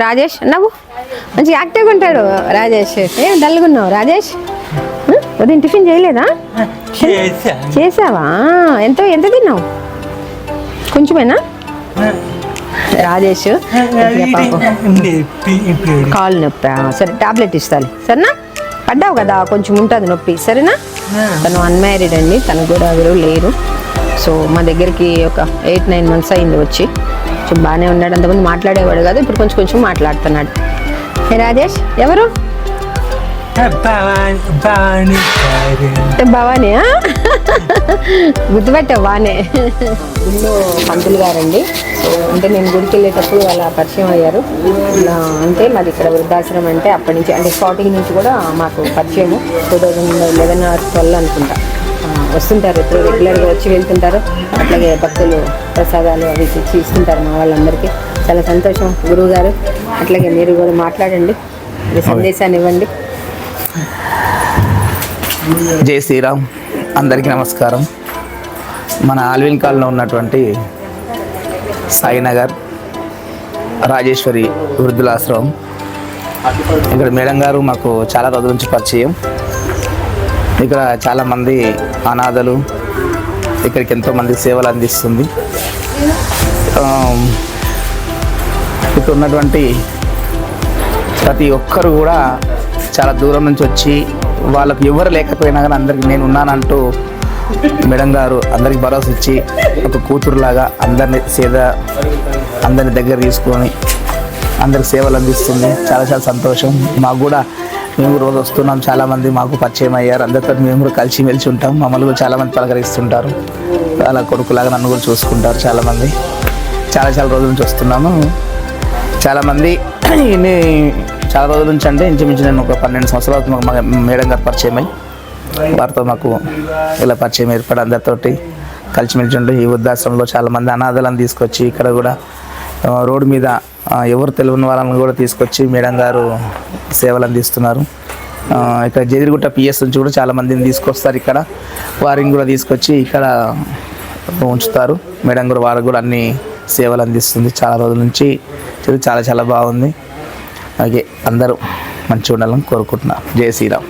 రాజేష్ నవ్వు, మంచి యాక్టివ్గా ఉంటాడు రాజేష్. ఏం డల్గా ఉన్నావు రాజేష్? ఉదయం టిఫిన్ చేయలేదా? చేసావా? ఎంత తిన్నావు? కొంచెమేనా? రాజేష్ కాలు నొప్పి, సరే టాబ్లెట్ ఇస్తాను సరేనా? పడ్డావు కదా, కొంచెం ఉంటుంది నొప్పి సరేనా? తను అన్మ్యారీడ్ అండి, తనకు కూడా ఎవరు లేరు. సో మా దగ్గరికి ఒక 8-9 months అయింది వచ్చి. కొంచెం బాగానే ఉన్నాడు, అంతకుముందు మాట్లాడేవాడు కాదు, ఇప్పుడు కొంచెం కొంచెం మాట్లాడుతున్నాడు. ఏ రాజేష్ ఎవరు? భవానీ, గుర్తుపెట్టావు బాగానే. గుళ్ళో పంతులు గారండి. సో అంటే నేను గుడికి వెళ్ళేటప్పుడు అలా పరిచయం అయ్యారు. అంటే మాది ఇక్కడ వృద్ధాశ్రమం, అంటే అప్పటి నుంచి అంటే స్టార్టింగ్ నుంచి కూడా మాకు పరిచయము. 2011 or 12 అనుకుంటా. వస్తుంటారు, ఎప్పుడు రెగ్యులర్గా వచ్చి వెళ్తుంటారు. అట్లాగే భక్తులు ప్రసాదాలు అవి తెచ్చి ఇస్తుంటారు మా వాళ్ళందరికీ. చాలా సంతోషం గురువు గారు. అట్లాగే మీరు కూడా మాట్లాడండి, మీ సందేశాన్ని ఇవ్వండి. జై శ్రీరామ్, అందరికీ నమస్కారం. మన ఆల్విన్ కాలనీలో ఉన్నటువంటి సాయినగర్ రాజేశ్వరి వృద్ధులాశ్రమం, ఇక్కడ మేడం గారు మాకు చాలా రోజుల నుంచి పరిచయం. ఇక్కడ చాలామంది అనాథలు, ఇక్కడికి ఎంతోమంది సేవలు అందిస్తుంది. ఇక్కడ ఉన్నటువంటి ప్రతి ఒక్కరు కూడా చాలా దూరం నుంచి వచ్చి, వాళ్ళకు ఎవరు లేకపోయినా కానీ అందరికి నేను ఉన్నానంటూ మేడం గారు అందరికి భరోసా ఇచ్చి ఒక కూతురులాగా అందరిని దగ్గర తీసుకొని అందరికి సేవలు అందిస్తుంది. చాలా చాలా సంతోషం. మాకు కూడా మేము రోజు వస్తున్నాం, చాలామంది మాకు పరిచయం అయ్యారు. అందరితో మేము కూడా కలిసిమెలిసి ఉంటాం. మమ్మల్ని కూడా చాలామంది పలకరిస్తుంటారు, అలా కొడుకులాగా నన్ను కూడా చూసుకుంటారు చాలామంది. చాలా రోజుల నుంచి వస్తున్నాము. చాలామంది చాలా రోజుల నుంచి అంటే ఇంచుమించు నేను ఒక 12 సంవత్సరాలు మేడం గారు పరిచయం అయ్యి, వారితో మాకు ఇలా పరిచయం ఏర్పడి అందరితోటి కలిసిమెలిసి ఉంటే ఈ వృద్ధాశ్రమంలో చాలామంది అనాథలను తీసుకొచ్చి ఇక్కడ కూడా రోడ్డు మీద ఎవరు తెలియని వాళ్ళని కూడా తీసుకొచ్చి మేడం గారు సేవలు అందిస్తున్నారు. ఇక్కడ జదిరిగుట్ట పిఎస్ నుంచి కూడా చాలామందిని తీసుకొస్తారు. ఇక్కడ వారిని కూడా తీసుకొచ్చి ఇక్కడ ఉంచుతారు. మేడం గారు వారికి కూడా అన్ని సేవలు అందిస్తుంది. చాలా రోజుల నుంచి చాలా బాగుంది. అలాగే అందరూ మంచిగా ఉండాలని కోరుకుంటున్నాను. జై శ్రీరామ్.